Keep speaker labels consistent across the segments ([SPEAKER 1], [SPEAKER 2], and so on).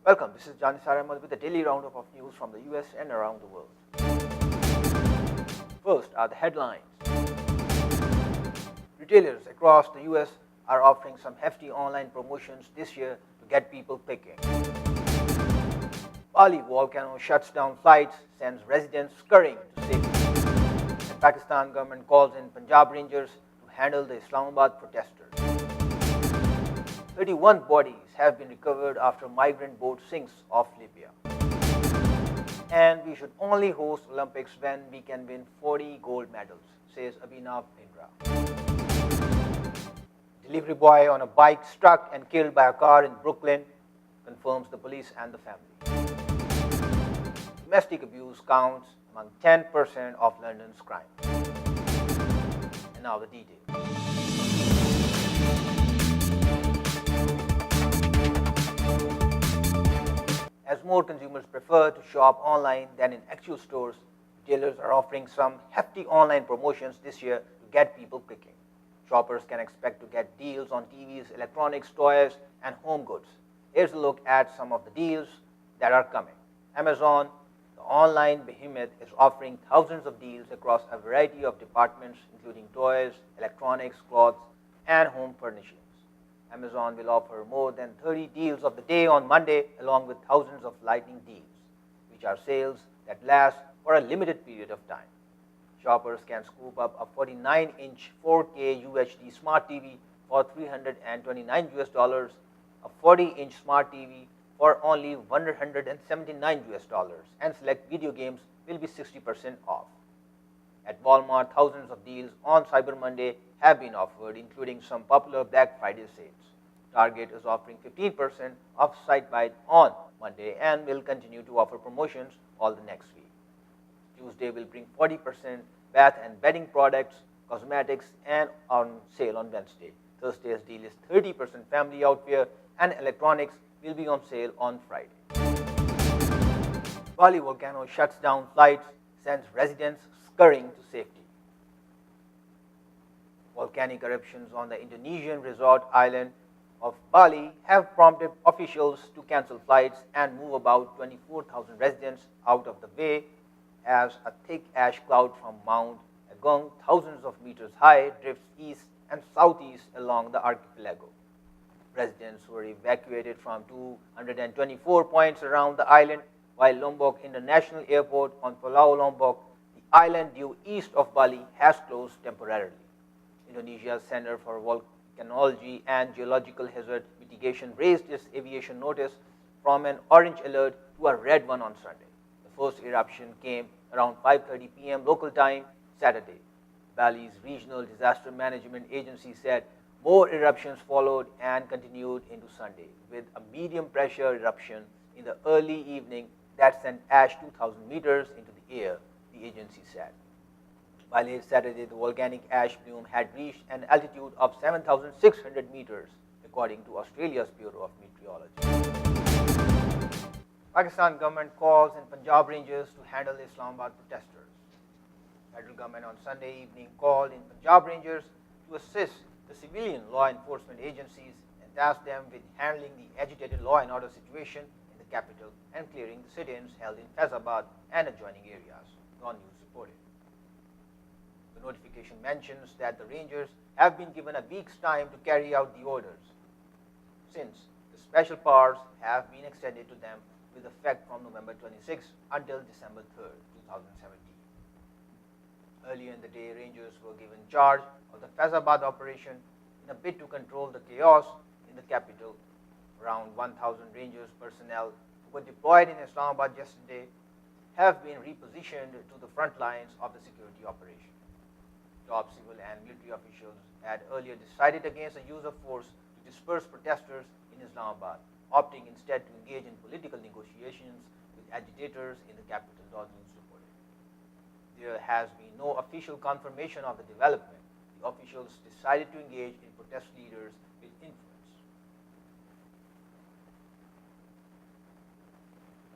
[SPEAKER 1] Welcome, this is Janis Ahmed with a daily roundup of news from the US and around the world. First are the headlines. Retailers across the US are offering some hefty online promotions this year to get people picking. Bali volcano shuts down flights, sends residents scurrying to safety. And Pakistan government calls in Punjab Rangers to handle the Islamabad protesters. 31 bodies have been recovered after migrant boat sinks off Libya. And we should only host Olympics when we can win 40 gold medals, says Abhinav Bindra. Delivery boy on a bike struck and killed by a car in Brooklyn, confirms the police and the family. Domestic abuse counts among 10% of London's crimes. And now the details. As more consumers prefer to shop online than in actual stores, retailers are offering some hefty online promotions this year to get people clicking. Shoppers can expect to get deals on TVs, electronics, toys, and home goods. Here's a look at some of the deals that are coming. Amazon, the online behemoth, is offering thousands of deals across a variety of departments, including toys, electronics, clothes, and home furnishings. Amazon will offer more than 30 deals of the day on Monday, along with thousands of lightning deals, which are sales that last for a limited period of time. Shoppers can scoop up a 49-inch 4K UHD smart TV for $329 US, a 40-inch smart TV for only $179 US, and select video games will be 60% off. At Walmart, thousands of deals on Cyber Monday have been offered, including some popular Black Friday sales. Target is offering 15% off site-wide on Monday and will continue to offer promotions all the next week. Tuesday will bring 40% bath and bedding products, cosmetics, and on sale on Wednesday. Thursday's deal is 30% family outwear, and electronics will be on sale on Friday. Bali volcano shuts down flights, sends residents scurrying to safety. Volcanic eruptions on the Indonesian resort island of Bali have prompted officials to cancel flights and move about 24,000 residents out of the way as a thick ash cloud from Mount Agung, thousands of meters high, drifts east and southeast along the archipelago. Residents were evacuated from 224 points around the island, while Lombok International Airport on Pulau Lombok, the island due east of Bali, has closed temporarily. Indonesia's Center for Volcanology and Geological Hazard Mitigation raised its aviation notice from an orange alert to a red one on Sunday. The first eruption came around 5:30 p.m. local time Saturday. Bali's Regional Disaster Management Agency said more eruptions followed and continued into Sunday, with a medium pressure eruption in the early evening that sent ash 2,000 meters into the air, the agency said. By late Saturday, the volcanic ash plume had reached an altitude of 7,600 meters, according to Australia's Bureau of Meteorology. Pakistan government calls in Punjab Rangers to handle Islamabad protesters. Federal government on Sunday evening called in Punjab Rangers to assist the civilian law enforcement agencies and tasked them with handling the agitated law and order situation in the capital and clearing the sit-ins held in Faizabad and adjoining areas, non-news reported. The notification mentions that the Rangers have been given a week's time to carry out the orders, since the special powers have been extended to them with effect from November 26 until December 3, 2017. Earlier in the day, Rangers were given charge of the Faizabad operation in a bid to control the chaos in the capital. Around 1,000 Rangers personnel who were deployed in Islamabad yesterday have been repositioned to the front lines of the security operation. Top civil and military officials had earlier decided against the use of force to disperse protesters in Islamabad, opting instead to engage in political negotiations with agitators in the capital, news reported. There has been no official confirmation of the development. The officials decided to engage in protest leaders with influence.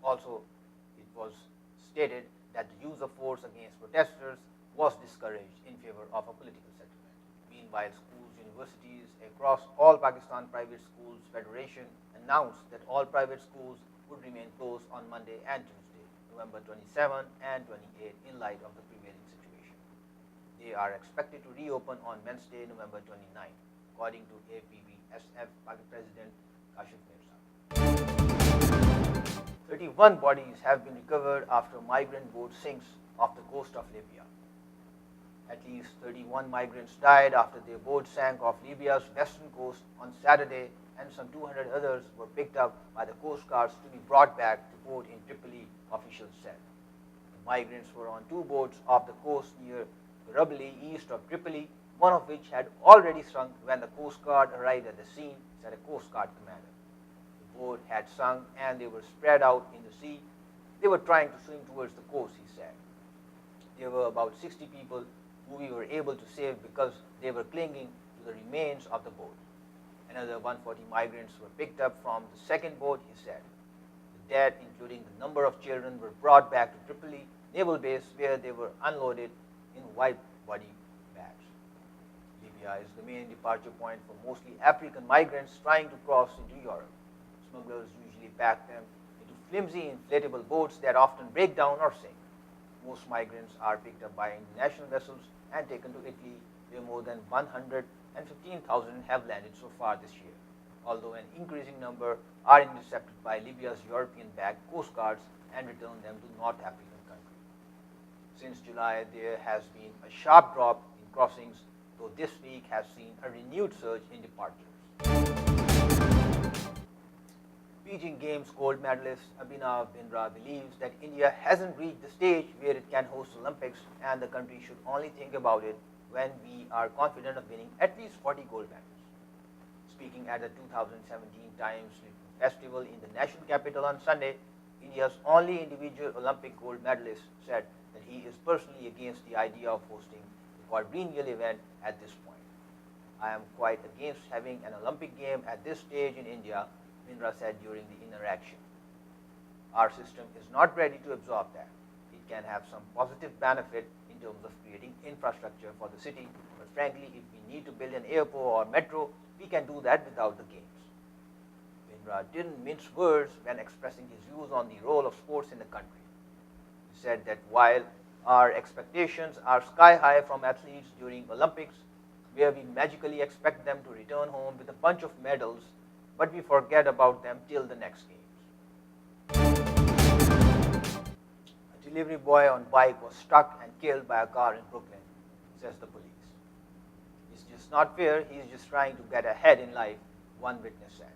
[SPEAKER 1] Also, it was stated that the use of force against protesters was discouraged in favor of a political settlement. Meanwhile, schools, universities across all Pakistan Private Schools Federation announced that all private schools would remain closed on Monday and Tuesday, November 27 and 28, in light of the prevailing situation. They are expected to reopen on Wednesday, November 29, according to APVSF President Kashif Mirza. 31 bodies have been recovered after migrant boat sinks off the coast of Libya. At least 31 migrants died after their boat sank off Libya's western coast on Saturday, and some 200 others were picked up by the coast guards to be brought back to port in Tripoli, officials said. The migrants were on two boats off the coast near Garabali, east of Tripoli, one of which had already sunk when the Coast Guard arrived at the scene, said a Coast Guard commander. The boat had sunk and they were spread out in the sea. They were trying to swim towards the coast, he said. There were about 60 people who we were able to save because they were clinging to the remains of the boat. Another 140 migrants were picked up from the second boat, he said. The dead, including the number of children, were brought back to Tripoli naval base where they were unloaded in white body bags. Libya is the main departure point for mostly African migrants trying to cross into Europe. Smugglers usually pack them into flimsy inflatable boats that often break down or sink. Most migrants are picked up by international vessels and taken to Italy, where more than 115,000 have landed so far this year, although an increasing number are intercepted by Libya's European-backed coast guards and return them to North African countries. Since July, there has been a sharp drop in crossings, though this week has seen a renewed surge in departures. Beijing Games gold medalist Abhinav Bindra believes that India hasn't reached the stage where it can host Olympics, and the country should only think about it when we are confident of winning at least 40 gold medals. Speaking at the 2017 Times Festival in the national capital on Sunday, India's only individual Olympic gold medalist said that he is personally against the idea of hosting the quadrennial event at this point. I am quite against having an Olympic game at this stage in India, Bindra said during the interaction. Our system is not ready to absorb that. It can have some positive benefit in terms of creating infrastructure for the city, but frankly, if we need to build an airport or metro, we can do that without the games. Bindra didn't mince words when expressing his views on the role of sports in the country. He said that while our expectations are sky high from athletes during Olympics, where we magically expect them to return home with a bunch of medals, but we forget about them till the next games. A delivery boy on bike was struck and killed by a car in Brooklyn, says the police. It's just not fair, he's just trying to get ahead in life, one witness said.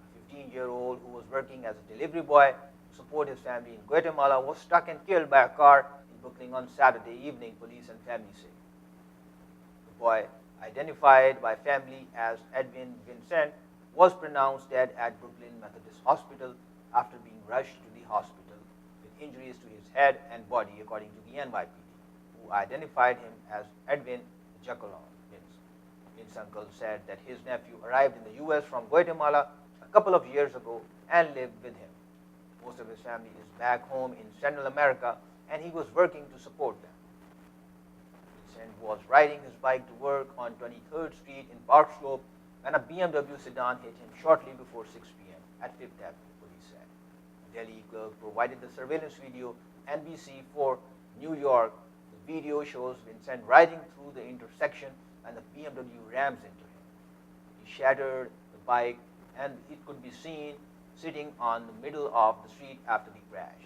[SPEAKER 1] A 15-year-old who was working as a delivery boy to support his family in Guatemala was struck and killed by a car in Brooklyn on Saturday evening, police and family say. The boy, identified by family as Edwin Vincent, was pronounced dead at Brooklyn Methodist Hospital after being rushed to the hospital with injuries to his head and body, according to the NYPD, who identified him as Edwin Jacqueline Vince. Vince's uncle said that his nephew arrived in the U.S. from Guatemala a couple of years ago and lived with him. Most of his family is back home in Central America, and he was working to support them. Vincent was riding his bike to work on 23rd Street in Park Slope when a BMW sedan hit him shortly before 6 p.m. at Fifth Avenue, police said. A Delhi clerk provided the surveillance video to NBC4 New York. The video shows Vincent riding through the intersection and the BMW rams into him. He shattered the bike, and it could be seen sitting on the middle of the street after the crash.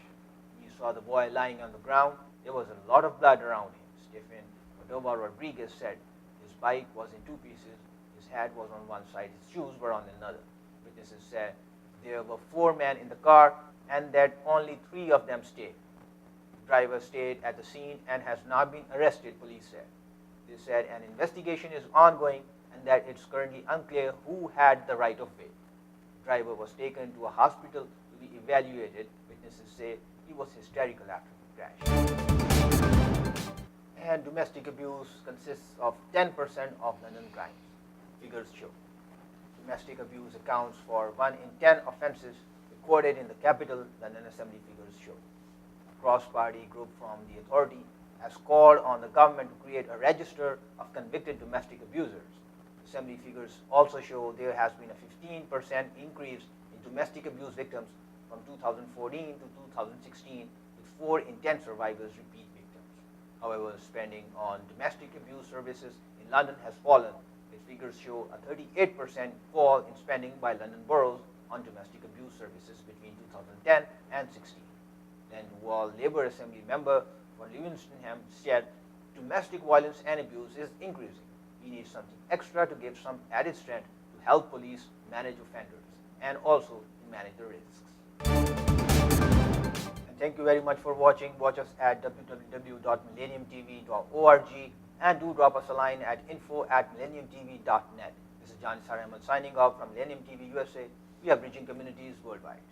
[SPEAKER 1] We saw the boy lying on the ground. There was a lot of blood around him, Stephen Cordova Rodriguez said. His bike was in two pieces. His head was on one side, his shoes were on another. Witnesses said there were 4 men in the car and that only 3 of them stayed. The driver stayed at the scene and has not been arrested, police said. They said an investigation is ongoing and that it's currently unclear who had the right of way. The driver was taken to a hospital to be evaluated. Witnesses say he was hysterical after the crash. And domestic abuse consists of 10% of London crimes, figures show. Domestic abuse accounts for 1 in 10 offences recorded in the capital, London Assembly figures show. A cross-party group from the authority has called on the government to create a register of convicted domestic abusers. Assembly figures also show there has been a 15% increase in domestic abuse victims from 2014 to 2016, with 4 in 10 survivors repeat victims. However, spending on domestic abuse services in London has fallen, with figures show a 38% fall in spending by London boroughs on domestic abuse services between 2010 and 16. Then Wall Labour Assembly member for Livingston said, domestic violence and abuse is increasing. We need something extra to give some added strength to help police manage offenders and also to manage the risks. And thank you very much for watching. Watch us at www.millenniumtv.org and do drop us a line at info@millenniumtv.net. This is John Saramal signing off from Millennium TV USA. We are bridging communities worldwide.